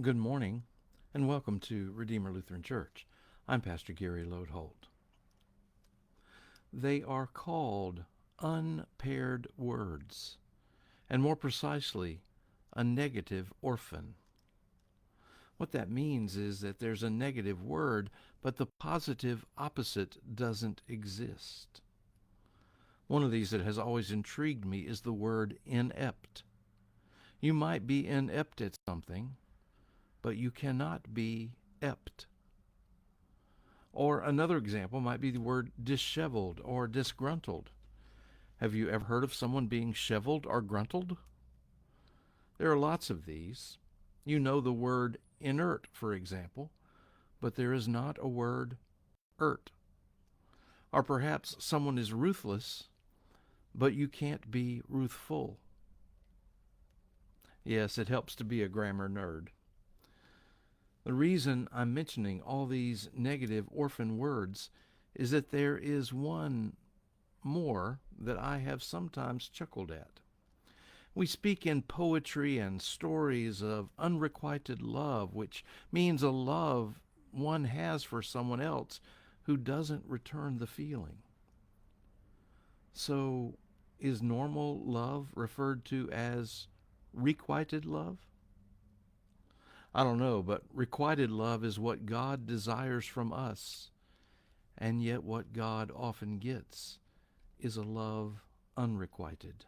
Good morning, and welcome to Redeemer Lutheran Church. I'm Pastor Gary Lodeholt. They are called unpaired words, and more precisely, a negative orphan. What that means is that there's a negative word, but the positive opposite doesn't exist. One of these that has always intrigued me is the word inept. You might be inept at something, but you cannot be ept. Or another example might be the word disheveled or disgruntled. Have you ever heard of someone being sheveled or gruntled? There are lots of these. You know the word inert, for example, but there is not a word ert. Or perhaps someone is ruthless, but you can't be ruthful. Yes, it helps to be a grammar nerd. The reason I'm mentioning all these negative orphan words is that there is one more that I have sometimes chuckled at. We speak in poetry and stories of unrequited love, which means a love one has for someone else who doesn't return the feeling. So, is normal love referred to as requited love? I don't know, but requited love is what God desires from us, and yet what God often gets is a love unrequited.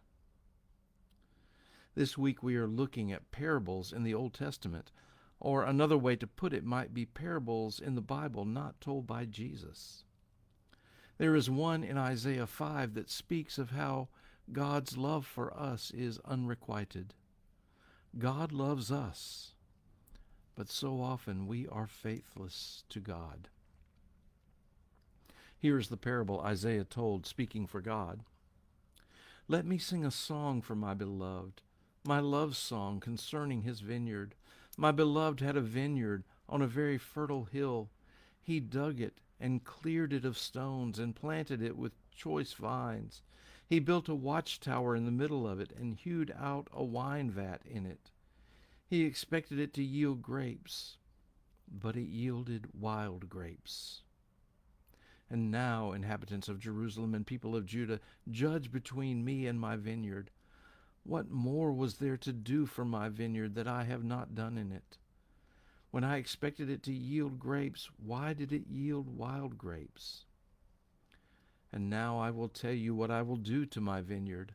This week we are looking at parables in the Old Testament, or another way to put it might be parables in the Bible not told by Jesus. There is one in Isaiah 5 that speaks of how God's love for us is unrequited. God loves us, but so often we are faithless to God. Here is the parable Isaiah told, speaking for God. Let me sing a song for my beloved, my love song concerning his vineyard. My beloved had a vineyard on a very fertile hill. He dug it and cleared it of stones and planted it with choice vines. He built a watchtower in the middle of it and hewed out a wine vat in it. He expected it to yield grapes, but it yielded wild grapes. And now, inhabitants of Jerusalem and people of Judah, judge between me and my vineyard. What more was there to do for my vineyard that I have not done in it? When I expected it to yield grapes, why did it yield wild grapes? And now I will tell you what I will do to my vineyard.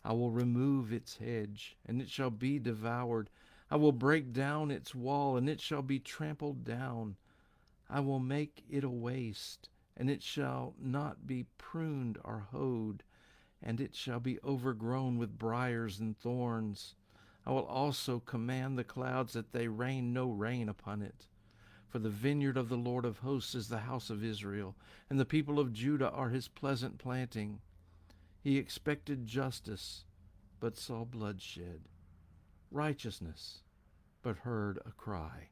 I will remove its hedge, and it shall be devoured. I will break down its wall, and it shall be trampled down. I will make it a waste, and it shall not be pruned or hoed, and it shall be overgrown with briars and thorns. I will also command the clouds that they rain no rain upon it. For the vineyard of the Lord of hosts is the house of Israel, and the people of Judah are his pleasant planting. He expected justice, but saw bloodshed, righteousness, but heard a cry.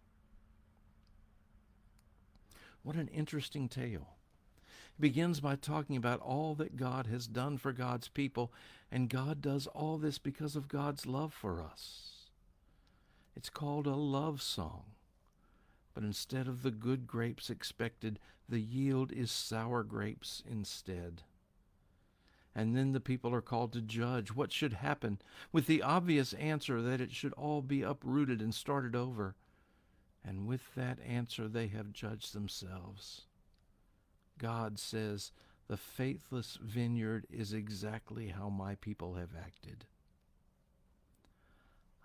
What an interesting tale. It begins by talking about all that God has done for God's people, and God does all this because of God's love for us. It's called a love song, but instead of the good grapes expected, the yield is sour grapes instead. And then the people are called to judge what should happen, with the obvious answer that it should all be uprooted and started over. And with that answer they have judged themselves. God says, the faithless vineyard is exactly how my people have acted.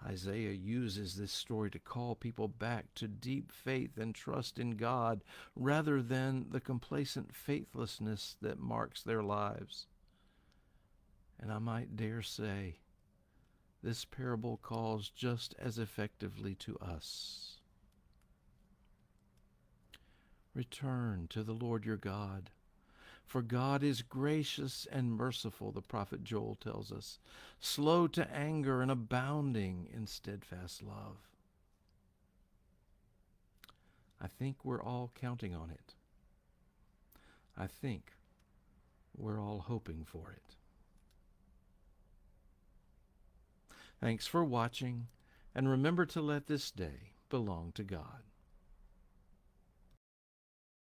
Isaiah uses this story to call people back to deep faith and trust in God rather than the complacent faithlessness that marks their lives. And I might dare say, this parable calls just as effectively to us. Return to the Lord your God, for God is gracious and merciful, the prophet Joel tells us, slow to anger and abounding in steadfast love. I think we're all counting on it. I think we're all hoping for it. Thanks for watching, and remember to let this day belong to God.